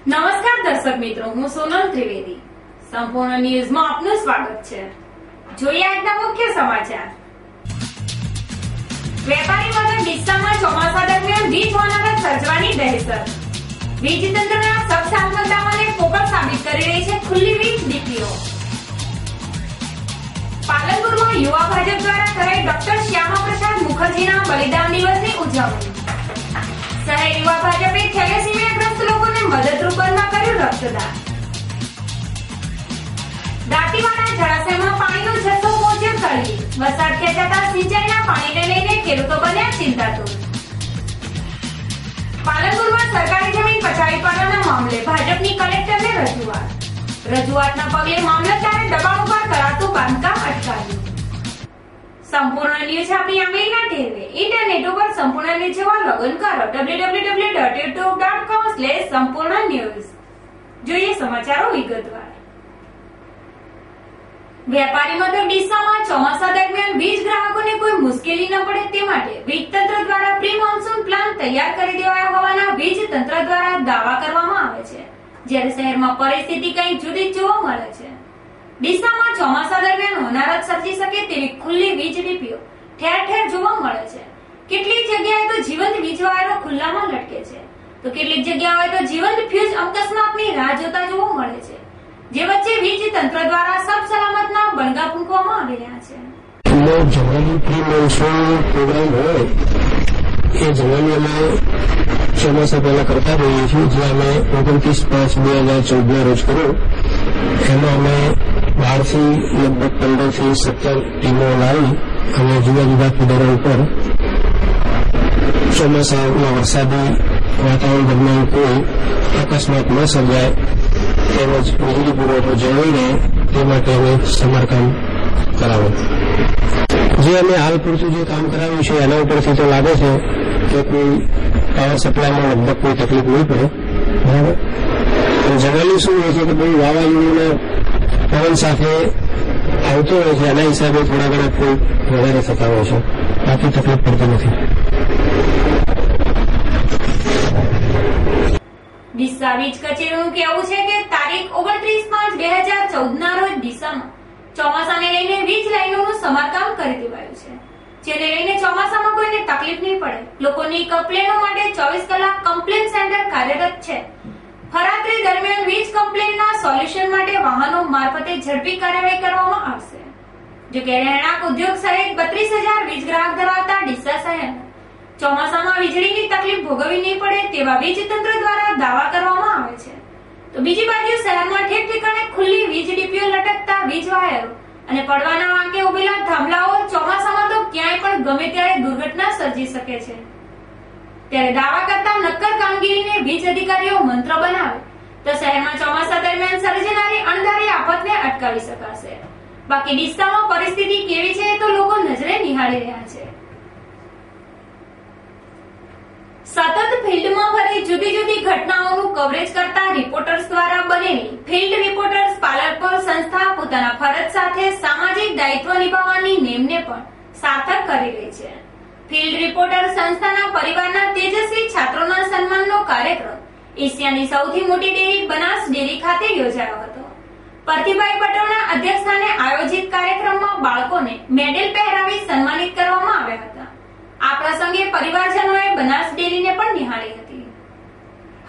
નમસ્કાર દર્શક મિત્રો, હું સોનલ ત્રિવેદી. સંપૂર્ણ ન્યૂઝમાં આપનું સ્વાગત છે. જોઈએ આજના મુખ્ય સમાચાર. વેપારી વર્ગ ડીસામાં ચોમાસા દરમિયાન વીજ હોનારત સર્જવાની દહેશત. વીજ તંત્રના સબસામદાઓને પોકળ સાબિત કરી રહી છે ખુલ્લી વીજ ડીપીઓ. પાલનપુરમાં યુવા ભાજપ દ્વારા કરાઈ ડોક્ટર શ્યામા પ્રસાદ મુખર્જીના બલિદાન દિવસની ઉજવણી. શહેર યુવા ભાજપે થેલેસીમિયાગ્રસ્ત લોકોને મદદરૂપ બનવા કર્યું રક્તદાન. દાંતીવાડા જળાશયમાં પાણીનો જથ્થો પહોંચ્યો તળિયે. વરસાદ ખેંચાતા સિંચાઈના પાણીને લઈને ખેડૂતો બન્યા ચિંતાતુર. પાલનપુરમાં સરકારી જમીન પચાવી પાડવાના મામલે ભાજપની કલેક્ટરને રજૂઆતના પગલે મામલતદારે દબાણ ઉપર કરાતું બાંધકામ અટકાવ્યું. સંપૂર્ણ ન્યૂઝ આપણી આમેના ટેરવે ઇન્ટરનેટ ઉપર સંપૂર્ણ ન્યૂઝ જોવા લોગિન કરો www.youtube.com/સંપૂર્ણ ન્યૂઝ. જોઈએ સમાચારો વિગતવાર. વેપારી મથક ડીસામાં ચોમાસા દરમિયાન વીજ ગ્રાહકોને કોઈ મુશ્કેલી ન પડે તે માટે વીજ તંત્ર દ્વારા પ્રી મોન્સૂન પ્લાન તૈયાર કરી દેવાયા હોવાના વીજ તંત્ર દ્વારા દાવા કરવામાં આવે છે, જ્યારે શહેરમાં પરિસ્થિતિ કંઈક જુદી જોવા મળે છે. ડીસામાં ચોમાસા દરમિયાન હોનારત સર્જી શકે તેવી ખુલ્લી વીજ ડીપીઓ ઠેર ઠેર જોવા મળે છે. કેટલીક જગ્યાએ તો જીવંત વીજ વાયરો ખુલ્લામાં લટકે છે, તો કેટલીક જગ્યાએ તો જીવંત ફ્યુઝ અકસ્માતની રાહ જોતા જોવા મળે છે. જે વચ્ચે વીજ તંત્ર દ્વારા સબ સલામતના બણગા ફૂંકવામાં આવી રહ્યા છે. જનરલી પ્રી મોન્સૂન પ્રોગ્રામ હોય એ જનરલી અમે ચોમાસા પહેલા કરતા રહીએ છીએ, જે અમે 29/5/2014 રોજ કર્યું. એમાં અમે બહારથી લગભગ 15 થી 17 ટીમો લાવી અને જુદા જુદા ફીડરો ઉપર ચોમાસાના વરસાદી વાતાવરણ દરમિયાન કોઈ અકસ્માત ન સર્જાય તેમજ વીજળી પુરવઠો જળવાઈ રહે તે માટે અમે સમારકામ કરાવ્યું. જે અમે હાલ પૂરતું જે કામ કરાવ્યું છે એના ઉપરથી તો લાગે છે કે કોઈ પાવર સપ્લાયમાં લગભગ કોઈ તકલીફ નહીં પડે. બરાબર. જનરલી શું હોય છે કે ભાઈ વાવાઝોડુંના પવન સાથે આવતો હોય છે, એના હિસાબે થોડા ઘણા કોઈ વધારે થતા હોય છે, બાકી તકલીફ પડતી નથી. ડીસા વીજ કચેરીનું કહેવું છે કે તારીખ 29/5/2014 રોજ ડીસામાં ચોમાસાને લઈને વીજ લાઈનોનું સમારકામ કરી દેવાયું છે, જેને લઈને ચોમાસામાં કોઈને તકલીફ નહીં પડે. લોકોની કમ્પ્લેનો માટે 24 કલાક કમ્પ્લેન સેન્ટર કાર્યરત છે. ફરાત્રી દરમિયાન વીજ કમ્પ્લેનના સોલ્યુશન માટે વાહનો મારફતે ઝડપી કાર્યવાહી કરવામાં આવશે. જો કે રહેણાંક ઉદ્યોગ સહિત 32,000 વીજ ગ્રાહક ધરાવતા ડીસા શહેર ચોમાસામાં વીજળીની તકલીફ ભોગવવી નહીં પડે તેવા વીજ તંત્ર દ્વારા દાવા કરવામાં આવે છે, તો બીજી બાજુ શહેરમાં ઠેક ઠેકાણે ખુલ્લી વીજ ડીપીઓ લટકતા વીજ વાયરો અને પડવાના વાંકે ઉભેલા થાંભલાઓ ચોમાસામાં તો ક્યાંય પણ ગમે ત્યારે દુર્ઘટના સર્જી શકે છે. ત્યારે દાવા કરતા નક્કર કામગીરીને વીજ અધિકારીઓ મંત્ર બનાવે તો શહેરમાં ચોમાસા દરમિયાન સર્જાનારી અણધારી આફતને અટકાવી શકાશે. બાકી ડીસામાં પરિસ્થિતિ કેવી છે તો લોકો નજરે નિહાળી રહ્યા છે. સતત ફિલ્ડમાં ફરી જુદી જુદી ઘટનાઓનું કવરેજ કરતા રિપોર્ટર્સ દ્વારા બનેલી ફિલ્ડ રિપોર્ટર્સ પાલનપુર સંસ્થા પોતાના ફરજ સાથે સામાજિક દાયિત્વ નિભાવવાની નેમને પણ સાર્થક કરી રહી છે. ફિલ્ડ રિપોર્ટર સંસ્થાના પરિવારના તેજસ્વી છાત્રોના સન્માનનો કાર્યક્રમ એશિયાની સૌથી મોટી ડેરી બનાસ ડેરી ખાતે યોજાયો હતો. પરથીભાઈ પટોળના અધ્યક્ષસ્થાને આયોજિત કાર્યક્રમમાં બાળકોને મેડલ પહેરાવી સન્માનિત કરવામાં આવ્યા હતા. આ પ્રસંગે પરિવારજનોએ બનાસ ડેરીને પણ નિહાળી હતી.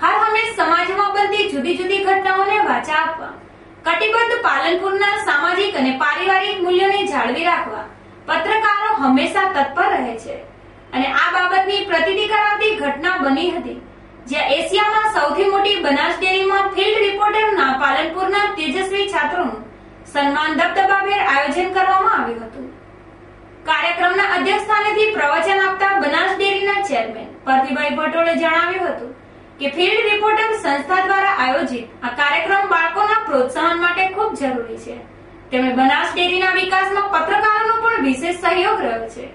હર હંમેશ સમાજમાં બનતી જુદી જુદી ઘટનાઓને વાચા આપવા કટિબદ્ધ પાલનપુરના સામાજિક અને પારિવારિક મૂલ્યોને જાળવી રાખવા પત્રકારો હંમેશા તત્પર રહે છે અને આ બાબતની પ્રતીતિ કરાવતી ઘટના બની હતી, જ્યાં એશિયામાં સૌથી મોટી બનાસ ડેરીમાં ફિલ્ડ રિપોર્ટરના પાલનપુરના તેજસ્વી છાત્રોનું સન્માન દબદબાભેર આયોજન કરવામાં આવ્યું હતું. કાર્યક્રમના અધ્યક્ષસ્થાનેથી પ્રવચન આપતા બનાસ ડેરીના ચેરમેન પરથીભાઈ પટોળે જણાવ્યું હતું કે ફિલ્ડ રિપોર્ટર સંસ્થા દ્વારા આયોજિત આ કાર્યક્રમ બાળકોના પ્રોત્સાહન માટે ખૂબ જરૂરી છે. તેમણે બનાસ ડેરીના વિકાસમાં પત્રકારોનો પણ વિશેષ સહયોગ રહ્યો છે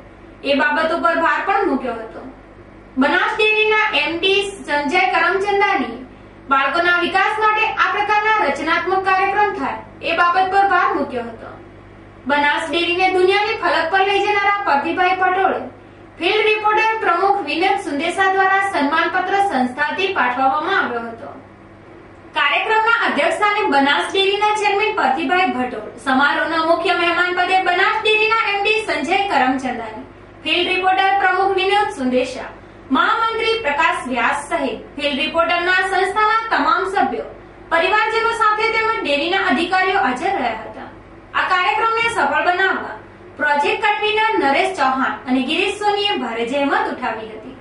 એ બાબત ઉપર ભાર પણ મૂક્યો હતો. બનાસ ડેરીના એમડી સંજય કરમચંદાની બાળકોના વિકાસ માટે આ પ્રકારના રચનાત્મક કાર્યક્રમ થાય એ બાબત પર ભાર મૂક્યો હતો. બનાસ ડેરીને દુનિયાની ફલક પર લઈ જનારા પરથીભાઈ પટોળે ફિલ્ડ રિપોર્ટર પ્રમુખ વિનોદ સુંદેસા દ્વારા સન્માનપત્ર સંસ્થાથી પાઠવવામાં આવ્યો હતો. કાર્યક્રમના અધ્યક્ષસ્થાને બનાસ ડેરીના ચેરમેન પરથીભાઈ ભટોળ, સમારોહના મુખ્ય મહેમાન પદે બનાસ ડેરીના એમડી સંજય કરમચંદાની, ફિલ્ડ રિપોર્ટર પ્રમુખ વિનોદ સુંદેશા, મહામંત્રી પ્રકાશ વ્યાસ સહિત ફિલ્ડ રિપોર્ટરના સંસ્થાના તમામ સભ્યો, પરિવારજનો સાથે તેમજ ડેરીના અધિકારીઓ હાજર રહ્યા હતા. આ કાર્યક્રમને સફળ બનાવવા પ્રોજેક્ટ કન્વીનર નરેશ ચૌહાણ અને ગિરીશ સોનીએ ભારે જહેમત ઉઠાવી હતી.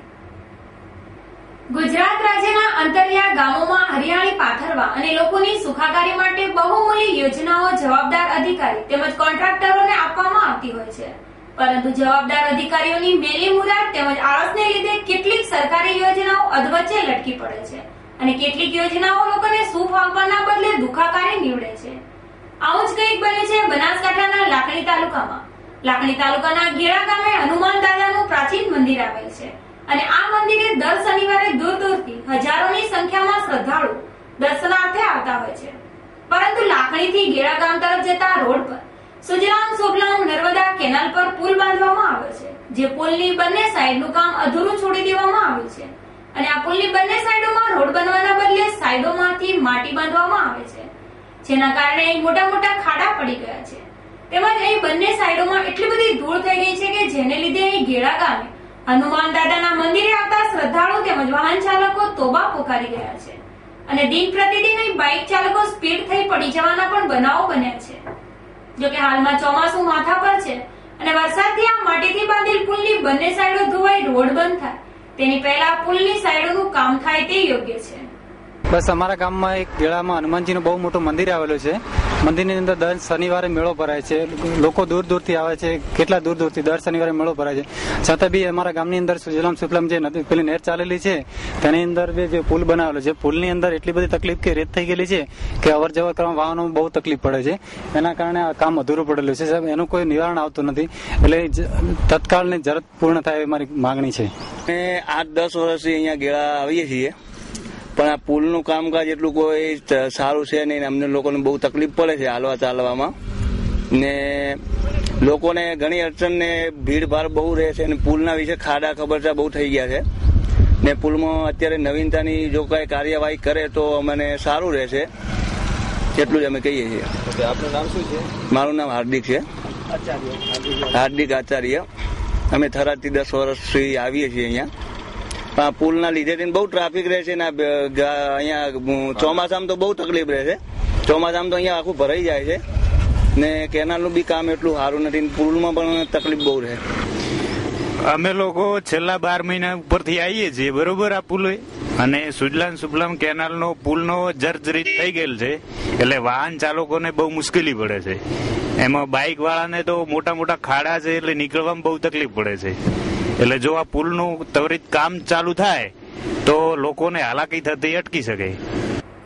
ગુજરાત રાજ્યના અંતરિયાળ ગામોમાં હરિયાળી પાથરવા અને લોકોની સુખાકારી માટે બહુમૂલ્ય યોજનાઓ જવાબદાર અધિકારી તેમજ કોન્ટ્રાક્ટરોને આપવામાં આવતી હોય છે, પરંતુ જવાબદાર અધિકારીઓની મેલી મુરાદ તેમજ આળસને લીધે કેટલીક સરકારી યોજનાઓ અધવચ્ચે લટકી પડે છે અને કેટલીક યોજનાઓ લોકોને સુખ આપવાના બદલે દુખાકારી નીવડે છે. આવું જ કંઈક બન્યું છે બનાસકાંઠાના લાખણી તાલુકામાં. લાખણી તાલુકાના ગેડા ગામે હનુમાન દાદાનું પ્રાચીન મંદિર આવેલ છે અને આ મંદિરે દર શનિવારે દૂર દૂરથી હજારોની સંખ્યામાં શ્રદ્ધાળુ દર્શનાર્થે આવતા હોય છે, પરંતુ લાખણીથી ગેડા ગામ તરફ જતા રોડ પર સુજલામ સુફલામ નર્મદા કેનાલ પર પુલ બાંધવામાં આવ્યો છે, જે પુલની બંને સાઈડનું કામ અધૂરું છોડી દેવામાં આવ્યું છે અને આ પુલની બંને સાઈડોમાં રોડ બનવાના બદલે સાઈડોમાંથી માટી બાંધવામાં આવે છે, જેના કારણે અહીં મોટા મોટા ખાડા પડી ગયા છે. તેમજ અહીં બંને સાઈડોમાં એટલી બધી ધૂળ થઈ ગઈ છે કે જેને લીધે અહીં ગેડા ગામે હનુમાન દાદાના મંદિરે આવતા શ્રદ્ધાળુ તેમજ વાહન ચાલકો તોબા પોકારી ગયા છે અને દિન પ્રતિદિન અહીં બાઇક ચાલકો સ્પીડ થઈ પડી જવાના પણ બનાવો બન્યા છે. જોકે હાલમાં ચોમાસું માથા પર છે અને વરસાદથી આ માટીથી બાંધેલ પુલની બંને સાઈડો ધોવાઈ રોડ બંધ થાય તેની પહેલા પુલની સાઈડોનું કામ થાય તે યોગ્ય છે. બસ અમારા ગામમાં એક ગેડામાં હનુમાનજીનું બહુ મોટું મંદિર આવેલું છે. મંદિરની અંદર દર શનિવારે મેળો ભરાય છે. લોકો દૂર દૂરથી આવે છે, કેટલા દૂર દૂરથી દર શનિવારે મેળો ભરાય છે. છતાં બી અમારા ગામની અંદર સુજલામ સુફલામ જે નદી પેલી નહેર ચાલેલી છે તેની અંદર જે પુલ બનાવેલો છે, પુલની અંદર એટલી બધી તકલીફ કે રેત થઈ ગયેલી છે કે અવર જવર કરવા વાહનો બહુ તકલીફ પડે છે. એના કારણે આ કામ અધૂરું પડેલું છે. સાહેબ, એનું કોઈ નિવારણ આવતું નથી, એટલે તત્કાળની જરૂર પૂર્ણ થાય એવી મારી માંગણી છે. 8-10 વર્ષથી અહીંયા ગેડા આવીએ છીએ, પણ આ પુલનું કામકાજ એટલું કોઈ સારું છે નહીં. અમને લોકોને બહુ તકલીફ પડે છે હાલવા ચાલવામાં, ને લોકોને ઘણી અડચણ ને ભીડભાડ બહુ રહે છે અને પુલના વિશે ખાડા ખબરચા બહુ થઈ ગયા છે ને પુલમાં અત્યારે નવીનતાની જો કઈ કાર્યવાહી કરે તો અમને સારું રહેશે, એટલું જ અમે કહીએ છીએ. આપનું નામ શું છે? મારું નામ હાર્દિક છે, હાર્દિક આચાર્ય. અમે થરાદથી 10 વર્ષથી આવીએ છીએ અહીંયા. પણ પુલના લીધે બહુ ટ્રાફિક રહે છે ને અહીંયા ચોમાસામાં તો બહુ તકલીફ રહે છે. ચોમાસામાં તો અહીંયા આખું ભરાઈ જાય છે ને કેનાલનું બી કામ એટલું સારું નથી, પુલમાં પણ તકલીફ બહુ રહે. અમે લોકો છેલ્લા 12 મહિના ઉપરથી આવીએ છીએ, બરોબર. આ પુલ અને સુજલામ સુફલામ કેનાલનો પુલનો જર્જરિત થઈ ગયેલ છે, એટલે વાહન ચાલકોને બહુ મુશ્કેલી પડે છે. એમાં બાઇક વાળાને તો મોટા મોટા ખાડા છે એટલે નીકળવામાં બહુ તકલીફ પડે છે. એટલે જો આ પુલનું ત્વરિત કામ ચાલુ થાય તો લોકોને હાલાકી થતી અટકી શકે.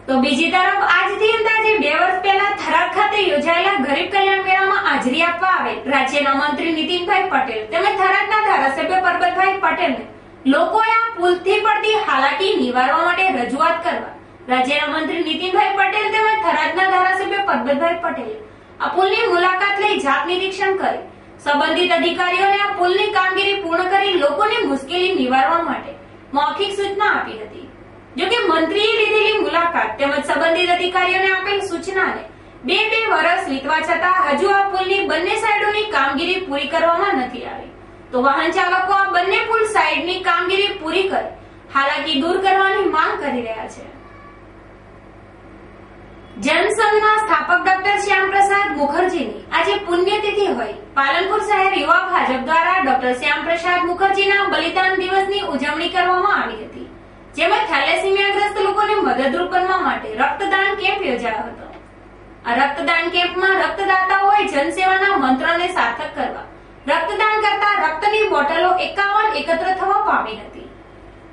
તો બીજી તરફ આજથી અંદાજે 2 વર્ષ પહેલા થરાદ ખાતે યોજાયેલા ગરીબ કલ્યાણ મેળામાં હાજરી આપવા આવેલ રાજ્યના મંત્રી નીતિનભાઈ પટેલ તેમજ થરાદના ધારાસભ્ય પરબતભાઈ પટેલને લોકોએ આ પુલથી પડતી હાલાકી નિવારવા માટે રજૂઆત કરવા રાજ્યના મંત્રી નીતિનભાઈ પટેલ તેમજ થરાદના ધારાસભ્ય પરબતભાઈ પટેલે આ પુલની મુલાકાત લઈ જાત નિરીક્ષણ કરી સંબંધિત અધિકારીઓને આ પુલની કામગીરી પૂર્ણ કરી લોકોની મુશ્કેલી નિવારવા માટે મૌખિક સૂચના આપી હતી. જોકે મંત્રીએ લીધેલી મુલાકાત તેમજ સંબંધિત અધિકારીઓને આપેલ સૂચનાને 2 વર્ષ વીતવા છતાં હજુ આ પુલની બંને સાઈડોની કામગીરી પૂરી કરવામાં નથી આવી, તો વાહન ચાલકો આ બંને પુલ સાઈડની કામગીરી પૂરી કરી હાલાકી દૂર કરવાની માંગ કરી રહ્યા છે. જનસંઘના સ્થાપક ડોક્ટર શ્યામપ્રસાદ મુખર્જીની આજે પુણ્યતિથિ હોય પાલનપુર શહેર યુવા ભાજપ દ્વારા ડોક્ટર શ્યામપ્રસાદ મુખર્જીના બલિદાન દિવસની ઉજવણી કરવામાં આવી હતી, જેમાં થેલેસીમિયાગ્રસ્ત લોકોને મદદરૂપ બનવા માટે રક્તદાન કેમ્પ યોજાયો હતો. આ રક્તદાન કેમ્પમાં રક્તદાતાઓએ જનસેવાના મંત્રને સાર્થક કરવા રક્તદાન કરતા રક્તની બોટલો 51 એકત્ર થવા પામી હતી.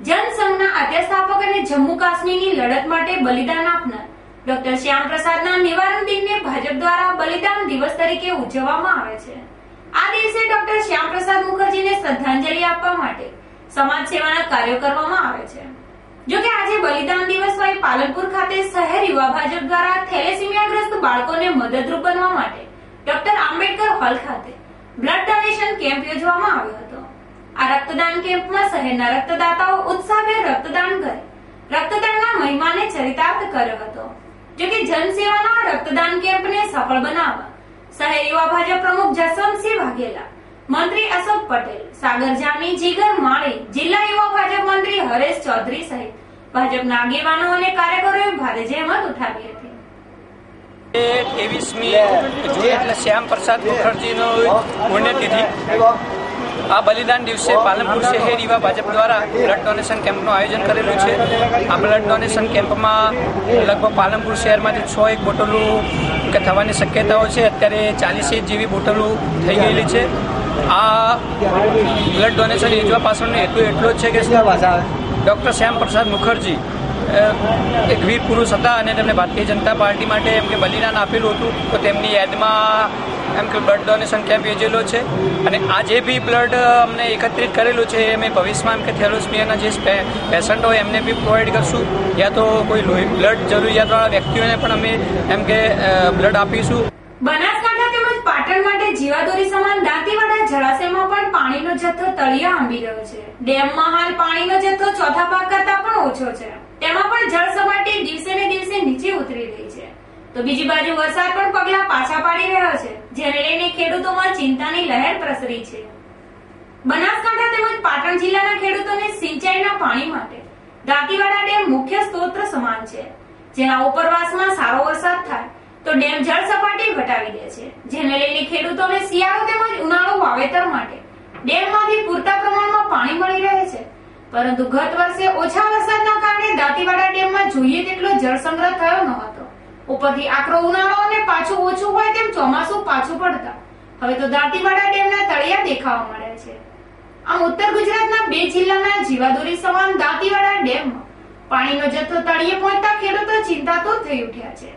જનસંઘના આદ્ય સ્થાપક અને જમ્મુ કાશ્મીરની લડત માટે બલિદાન આપનાર ડોક્ટર શ્યામપ્રસાદના નિવારણ દિનને ભાજપ દ્વારા બલિદાન દિવસ તરીકે ઉજવવામાં આવે છે. આ દિવસે ડોક્ટર શ્યામપ્રસાદ મુખર્જીને શ્રદ્ધાંજલિ આપવા માટે સમાજ સેવાના કાર્યો કરવામાં આવે છે. જોકે આજે બલિદાન દિવસ હોય પાલનપુર ખાતે શહેર યુવા ભાજપ દ્વારા થેલેસીમિયાગ્રસ્ત બાળકોને મદદરૂપ બનવા માટે ડોક્ટર આંબેડકર હોલ ખાતે બ્લડ ડોનેશન કેમ્પ યોજવામાં આવ્યો હતો. આ રક્તદાન કેમ્પમાં શહેરના રક્તદાતાઓ ઉત્સાહભેર રક્તદાન કરી રક્તદાનના મહિમાને ચરિતાર્થ કર્યો હતો. જોકે જનસેવાના રક્તદાન કેમ્પને સફળ બનાવવા શહેર યુવા ભાજપ પ્રમુખ જસવંતસિંહ વાઘેલા, મંત્રી અશોક પટેલ, સાગર જાની, જીગર માળી, જિલ્લા યુવા ભાજપ મંત્રી હરેશ ચૌધરી સહિત ભાજપના આગેવાનો અને કાર્યકરોએ ભારે જહેમત ઉઠાવી હતી. 23મી જૂન એટલે શ્યામ પ્રસાદ મુખર્જીનો પુણ્યતિથિ. આ બલિદાન દિવસે પાલનપુર શહેર યુવા ભાજપ દ્વારા બ્લડ ડોનેશન કેમ્પનું આયોજન કરેલું છે. આ બ્લડ ડોનેશન કેમ્પમાં લગભગ પાલનપુર શહેરમાંથી 6 બોટલો થવાની શક્યતાઓ છે. અત્યારે 40 જેવી બોટલો થઈ ગયેલી છે. આ બ્લડ ડોનેશન યોજવા પાછળનો હેતુ એટલો જ છે કે ડૉક્ટર શ્યામ પ્રસાદ મુખર્જી એક વીર પુરુષ હતા અને તેમને ભારતીય જનતા પાર્ટી માટે એમ કે બલિદાન આપેલું હતું. તો તેમની યાદમાં એમ કે બ્લડ ડોનેશન કેમ્પ યોજેલો છે. અને આ જે બી બ્લડ અમને એકત્રિત કરેલું છે એ અમે ભવિષ્યમાં એમ કે થેલોસમિયાના જે પેશન્ટ હોય એમને બી પ્રોવાઈડ કરશું, યા તો કોઈ બ્લડ જરૂરિયાતવાળા વ્યક્તિઓને પણ અમે એમ કે બ્લડ આપીશું. બનાસકાંઠા તેમજ પાટણ માટે જીવાદોરી સમાન દાંતીવાડા જળાશયમાં પણ પાણીનો જથ્થો તળિયે આંબી રહ્યો છે. ડેમમાં હાલ પાણીનો જથ્થો ચોથા ભાગ કરતા પણ ઓછો છે. તેમાં પણ જળ સપાટી દિવસે ને દિવસે નીચે ઉતરી રહી છે. તો બીજી બાજુ વરસાદ પણ પગલા પાછા પાડી રહ્યો છે, જેને લઈને ખેડૂતોમાં ચિંતાની લહેર પ્રસરી છે. બનાસકાંઠા તેમજ પાટણ જિલ્લાના ખેડૂતોને સિંચાઈના પાણી માટે દાંતીવાડા ડેમ મુખ્ય સ્ત્રોત સમાન છે. જેના ઉપરવાસમાં સારો વરસાદ થાય તો ડેમ જળ સપાટી ઘટાડી દે છે, જેને લઈને ખેડૂતોને શિયાળો તેમજ ઉનાળુ વાવેતર માટે ડેમમાંથી પૂરતા પ્રમાણમાં પાણી મળી રહે છે. પરંતુ ગત વર્ષે ઓછા વરસાદના કારણે દાંતીવાડા ડેમમાં જોઈએ તેટલો જળ સંગ્રહ થયો ન હતો. ઉપરથી આકરો ઉનાળો અને પાછું ઓછું હોય તેમ ચોમાસું પાછું પડતા હવે તો દાંતીવાડા ડેમના તળિયા દેખાવા મળ્યા છે. આમ ઉત્તર ગુજરાતના 2 જિલ્લાના જીવાદોરી સમાન દાંતીવાડા ડેમમાં પાણીનો જથ્થો તળિયે પહોંચતા ખેડૂતો ચિંતાતુર થઈ ઉઠ્યા છે.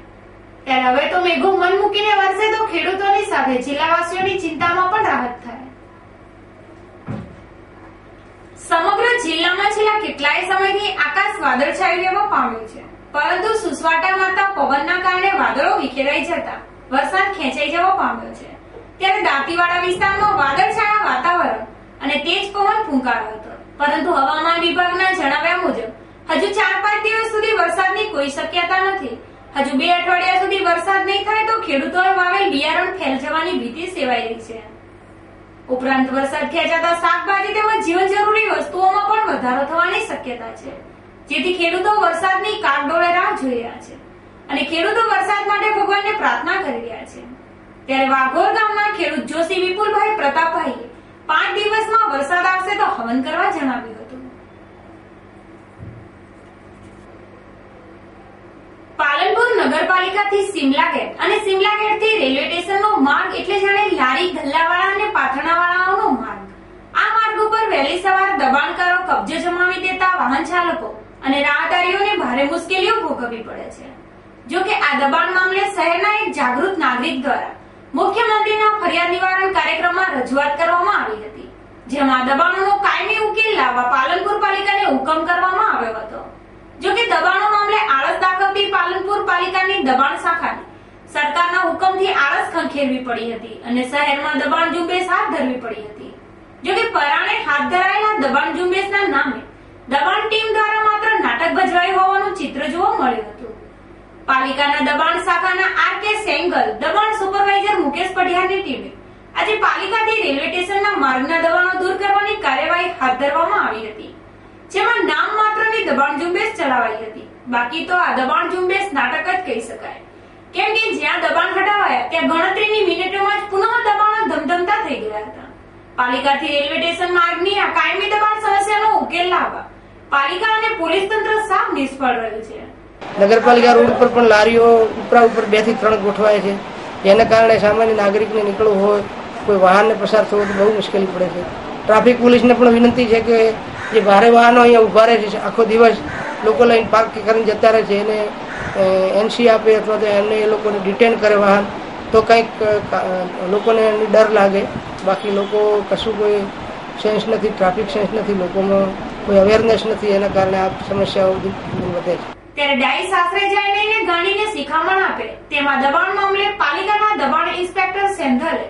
ત્યારે હવે તો મેઘો મન મૂકીને વરસે તો ખેડૂતોની સાથે જિલ્લાવાસીઓની ચિંતામાં પણ રાહત થાય. સમગ્ર જિલ્લામાં છેલ્લા કેટલાય સમયથી આકાશ વાદળછાયું રહેવા પામ્યું છે. પરંતુ સુસવાટા મારતા પવનના કારણે વાદળો વિખેરાઈ જતા વરસાદ ખેંચાઈ જવા પામ્યો છે. ત્યારે દાંતીવાડા વિસ્તારમાં વાદળછાયા વાતાવરણ અને તેજ પવન ફૂંકાયો હતો. પરંતુ હવામાન વિભાગના જણાવ્યા મુજબ હજુ 4-5 દિવસ સુધી વરસાદની કોઈ શક્યતા નથી. હજુ 2 અઠવાડિયા સુધી વરસાદ નહીં થાય તો ખેડૂતોએ વાવેલ બિયારણ ફેલ જવાની ભીતિ સેવાઈ રહી છે. ઉપરાંત વરસાદ ખેંચાતા શાકભાજી તેમજ જીવન જરૂરી વસ્તુઓમાં પણ વધારો થવાની શક્યતા છે. જેથી ખેડૂતો વરસાદની કાગડોળે રાહ જોઈ રહ્યા છે અને ખેડૂતો વરસાદ માટે ભગવાનને પ્રાર્થના કરી રહ્યા છે. ત્યારે વાઘોર ગામના ખેડૂત જોશી વિપુલભાઈ પ્રતાપભાઈએ 5 દિવસમાં વરસાદ આવશે તો હવન કરવા જણાવ્યું હતું. પાલનપુર નગરપાલિકાથી સિમલા ગેટ અને સિમલા ગેટથી રેલવે સ્ટેશનનો માર્ગ એટલે જાણે લારી ગલ્લાવાળા અને પાથરણાવાળાઓનો માર્ગ. આ માર્ગ ઉપર વહેલી સવાર દબાણકારો કબજો જમાવી દેતા વાહન ચાલકો અને રાહદારીઓને ભારે મુશ્કેલીઓ ભોગવવી પડે છે. જો કે આ દબાણ મામલે શહેરના એક જાગૃત નાગરિક દ્વારા મુખ્યમંત્રીના ફરિયાદ નિવારણ કાર્યક્રમમાં રજૂઆત કરવામાં આવી હતી, જેમાં દબાણોનો કાયમી ઉકેલ લાવવા પાલનપુર પાલિકાને હુકમ કરવામાં આવ્યો હતો. જો કે દબાણો મામલે આળસ દાખવતી પાલનપુર પાલિકાની દબાણ શાખાને સરકારના હુકમથી આળસ ખંખેરવી પડી હતી અને શહેરમાં દબાણ ઝુંબેશ હાથ ધરવી પડી હતી. જો કે પરાણે હાથ ધરાયેલા દબાણ ઝુંબેશના નામે દબાણ ટીમ દ્વારા માત્ર નાટક ભજવાયું હોવાનું ચિત્ર જોવા મળ્યું હતું. પાલિકાના દબાણ શાખાના આર.કે. સેંગલ, દબાણ સુપરવાઇઝર મુકેશ પઢિયારની ટીમે આજે પાલિકાથી રેલવે સ્ટેશનના માર્ગના દબાણો દૂર કરવાની કાર્યવાહી હાથ ધરવામાં આવી હતી, જેમાં નામ માત્રની દબાણ ઝુંબેશ ચલાવાઈ હતી. બાકી તો આ દબાણ ઝુંબેશ નાટક જ કહી શકાય, કેમ કે જ્યાં દબાણ હટાવાયા ત્યાં ગણતરીની મિનિટોમાં જ પુનઃ દબાણો ધમધમતા થઈ ગયા હતા. પાલિકાથી રેલવે સ્ટેશન માર્ગની આ કાયમી દબાણ સમસ્યાનો ઉકેલ લાવવા પાલિકા અને પોલીસ તંત્ર સાવ નિષ્ફળ રહ્યું છે. નગરપાલિકા રોડ પર પણ લારીઓ ઉપરા ઉપર 2 થી 3 ગોઠવાય છે, જેના કારણે સામાન્ય નાગરિકને નીકળવું હોય, કોઈ વાહનને પસાર થવું તો બહુ મુશ્કેલી પડે છે. ટ્રાફિક પોલીસને પણ વિનંતી છે કે જે ભારે વાહનો અહીંયા ઉભા રહે છે, આખો દિવસ લોકો લઈને પાર્ક કરીને જતા રહે છે, એને એનસી આપે અથવા તો એમને એ લોકોને ડિટેન કરે વાહન, તો કંઈક લોકોને ડર લાગે. બાકી લોકો કશું કોઈ સેન્સ નથી, ટ્રાફિક સેન્સ નથી, લોકોમાં કોઈ અવેરનેસ નથી, એના કારણે આ સમસ્યાઓ વધે છે. ત્યારે ડાઈ સાસરે જાય લઈને ગાડીને શિખામણ આપે તેમાં દબાણ મામલે પાલિકાના દબાણ ઇન્સ્પેક્ટર સેંધલે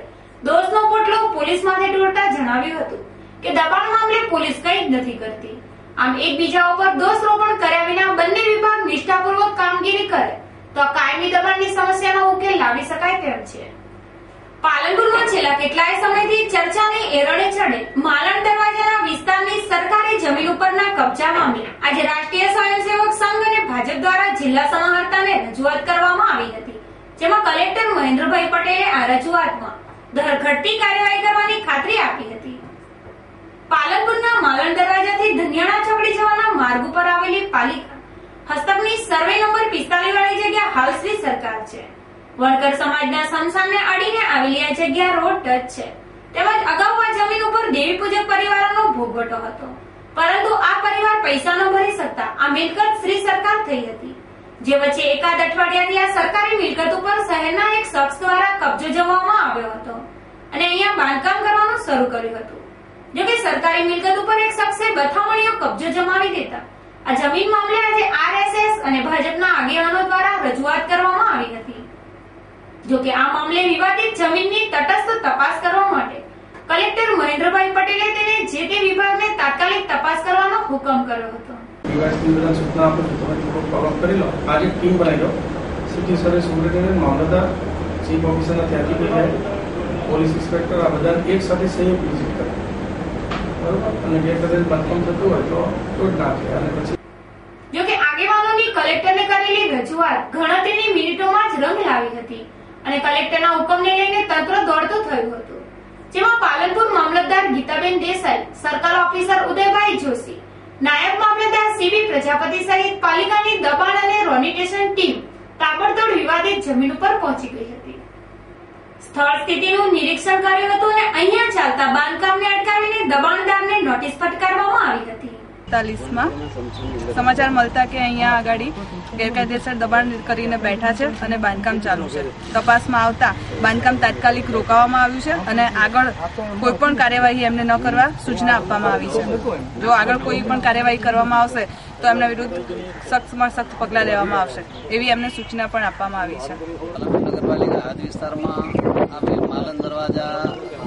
દોષનો પોટલો પોલીસ માથે ઢોળતા જણાવ્યું હતું કે દબાણ મામલે પોલીસ કંઈ જ નથી કરતી આમ એકબીજા ઉપર દોષારોપણ કર્યા વિના બંને વિભાગ નિષ્ઠાપૂર્વક કામગીરી કરે તો કાયમી દબાણની સમસ્યાનો ઉકેલ લાવી શકાય તેમ છે. પાલનપુરમાં છેલ્લા કેટલાય સમયથી ચર્ચાની એરડે ચડે માલણ દરવાજાના વિસ્તારની સરકારી જમીન ઉપરના કબજા મામલે આજે રાષ્ટ્રીય સ્વયંસેવક સંઘ અને ભાજપ દ્વારા જિલ્લા સમાહર્તાને રજૂઆત કરવામાં આવી હતી, જેમાં કલેક્ટર મહેન્દ્રભાઈ પટેલે આ રજૂઆતમાં ઘટતી કાર્યવાહી કરવાની ખાતરી આપી હતી. પાલનપુરના માલણ દરવાજાથી ધનિયાણા ચોકડી જવાના માર્ગ ઉપર આવેલી પાલિકા હસ્તકની સર્વે નંબર 45 વાળી જગ્યા હાલ શ્રી સરકાર છે. વણકર સમાજના સ્મશાનને અડીને આવેલી આ જગ્યા રોડ ટચ છે. તેમજ અગાઉ આ જમીન ઉપર દેવી પૂજક પરિવારોનો ભોગવટો હતો, પરંતુ આ પરિવાર પૈસા ન ભરી શકતા આ મિલકત શ્રી સરકાર થઈ હતી, જે વચ્ચે એકાદ અઠવાડિયાથી આ સરકારી મિલકત ઉપર શહેરના એક શખ્સ દ્વારા કબજો જમાવવામાં આવ્યો હતો અને અહીંયા બાંધકામ કરવાનું શરૂ કર્યું હતું. જોકે સરકારી મિલકત ઉપર એક શખ્સે બથામણીઓ કબજો જમાવી દેતા આ જમીન મામલે આજે આરએસએસ અને ભાજપના આગેવાનો દ્વારા રજૂઆત કરવામાં આવી હતી. જોકે આ મામલે વિવાદિત જમીનની તટસ્થ તપાસ કરવા માટે કલેક્ટર મહેન્દ્રભાઈ પટેલે તેને જે તે વિભાગને તાત્કાલિક તપાસ કરવાનો હુકમ કર્યો હતો. सूचना आपको फॉलो कर लो. आज एक टीम बनाई लो. सिटी सर्विस सुपरिटेन्डेंट, मामलतदार, चीफ ऑफिसर ત્યાંથી કોઈ જાય, પોલીસ ઇન્સ્પેક્ટર, આ બધા એક સાથે સંયુક્ત વિઝિટ કરે, બરોબર, અને ગેરકાયદેસર બાંધકામ થતું હોય તો તોડ નાખે. અને પછી જોકે આગેવાનોની કલેક્ટરને કરેલી રજૂઆત ગણતરીની મિનિટોમાં જ રંગ લાવી હતી અને કલેક્ટરના હુકમને લઈને તંત્ર દોડતું થયું હતું, જેમાં પાલનપુર મામલતદાર ગીતાબેન દેસાઈ, સર્કલ ઓફિસર ઉદયભાઈ જોશી, નાયબ મામલતદાર સીબી પ્રજાપતિ સહિત પાલિકાની દબાણ અને રોનિટેશન ટીમ તાબડતોડ વિવાદિત જમીન ઉપર પહોંચી ગઈ હતી. સ્થળ સ્થિતિનું નિરીક્ષણ કર્યું હતું અને અહીંયા ચાલતા બાંધકામને અટકાવીને દબાણદારને નોટિસ ફટકારવામાં આવી હતી. 47 સમાચાર મળતા કે અહીંયા આગળ ગેરકાયદેસર દબાણ કરીને બેઠા છે અને બાંધકામ ચાલુ છે. તપાસમાં આવતા બાંધકામ તાત્કાલિક રોકાવામાં આવ્યું છે અને આગળ કોઈ પણ કાર્યવાહી એમને ન કરવા સૂચના આપવામાં આવી છે. જો આગળ કોઈ પણ કાર્યવાહી કરવામાં આવશે તો એમના વિરુદ્ધ સખ્તમાં સખ્ત પગલાં લેવામાં આવશે એવી એમને સૂચના પણ આપવામાં આવી છે. નગરપાલિકા હદ વિસ્તારમાં આવેલ માલણ દરવાજા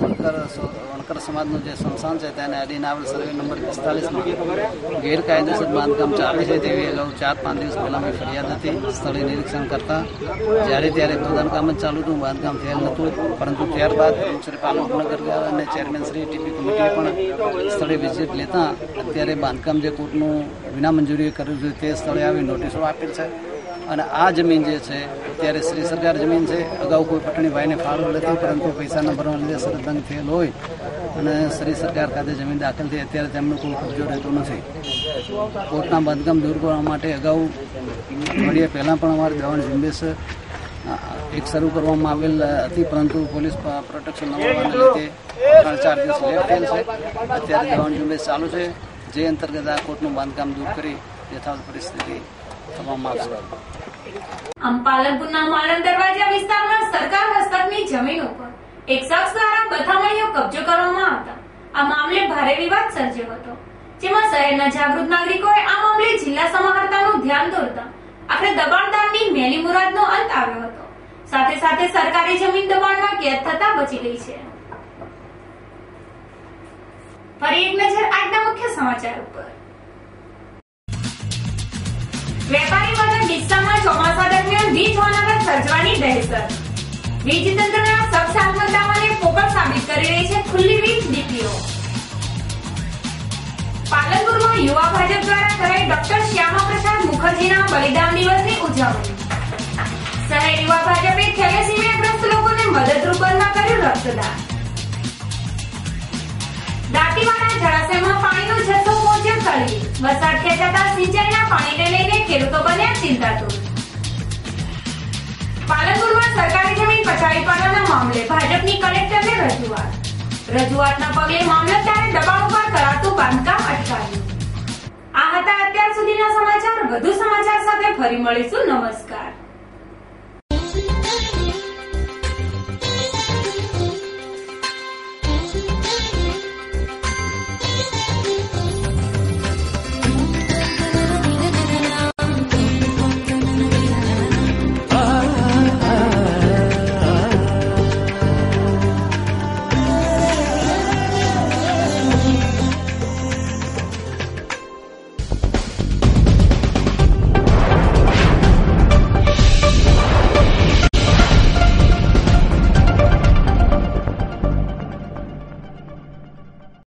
વણકર સમાજનું જે સ્મશાન છે તેને અડીને આવેલ સર્વે નંબર 45માં ગેરકાયદેસર બાંધકામ ચાલે છે તેવી અગાઉ 4-5 દિવસ પહેલા મેં ફરિયાદ હતી. સ્થળે નિરીક્ષણ કરતા જ્યારે ત્યારે ખોદાણ કામ જ ચાલુ હતું, બાંધકામ થયેલ નહોતું, પરંતુ ત્યારબાદ શ્રી પાલનપુર નગર અને ચેરમેન શ્રી ટીપી કમિટીએ પણ સ્થળે વિઝિટ લેતા અત્યારે બાંધકામ જે કોર્ટનું વિના મંજૂરી કર્યું છે તે સ્થળે આવી નોટિસો આપેલ છે. અને આ જમીન જે છે અત્યારે શ્રી સરકાર જમીન છે. અગાઉ કોઈ પટણી ભાઈને ફાળો નથી, પરંતુ પૈસા ન ભરવાના લીધે સરદંગ થયેલ હોય અને શ્રી સરકાર ખાતે જમીન દાખલ થઈ અત્યારે તેમનો કોઈ કબજો રહેતો નથી. કોર્ટના બાંધકામ દૂર કરવા માટે અગાઉ અઠવાડિયા પહેલાં પણ અમારી દબાણ ઝુંબેશ એક શરૂ કરવામાં આવેલ હતી, પરંતુ પોલીસ પ્રોટેક્શન ન મળવાના લીધે 3-4 દિવસ લેટ થયેલ છે. અત્યારે દબાણ ઝુંબેશ ચાલુ છે, જે અંતર્ગત આ કોર્ટનું બાંધકામ દૂર કરી યથાવત પરિસ્થિતિ થવામાં આવશે. આમ પાલનપુરના માલણ દરવાજા વિસ્તારમાં સરકાર હસ્તકની જમીન ઉપર એક શખ્સ દ્વારા બથામણીઓ કબજો કરવામાં આવતા આ મામલે ભારે વિવાદ સર્જ્યો હતો, જેમાં શહેરના જાગૃત નાગરિકોએ આ મામલે જિલ્લા સમાહર્તાનું ધ્યાન દોરતા આખરે દબાણદારની મેલી મુરાદનો અંત આવ્યો હતો. સાથે સાથે સરકારી જમીન દબાણમાં કેદ થતા બચી ગઈ છે. ફરી એક નજર આજના મુખ્ય સમાચાર ઉપર. વેપારી વર્ગ ડીસામાં ચોમાસા દરમિયાન વીજ હોનારત સર્જવાની દહેશત. વીજ તંત્રના સબસાહમત દાવાને પોકળ સાબિત કરી રહી છે ખુલ્લી વીજ ડીપીઓ. પાલનપુરમાં યુવા ભાજપ દ્વારા કરાઈ ડોક્ટર શ્યામા પ્રસાદ મુખર્જીના બલિદાન દિવસની ઉજવણી. શહેર યુવા ભાજપે થેલેસીમિયાગ્રસ્ત લોકોને મદદરૂપ બનવા કર્યું રક્તદાન. દાંતીવાડા જળાશયમાં પાણીનો જથ્થો પહોંચ્યો તળિયે. વરસાદ ખેંચાતા સિંચાઈના પાણીને લઈને ખેડૂતો બન્યા ચિંતાતુર. પાલનપુરમાં સરકારી જમીન પચાવી પાડવાના મામલે ભાજપની કલેક્ટરને રજૂઆત. રજૂઆતના પગલે મામલતદારે દબાણ ઉપર કરાતું બાંધકામ અટકાવ્યું. આ હતા અત્યાર સુધીના સમાચાર. વધુ સમાચાર સાથે ફરી મળીશું. નમસ્કાર.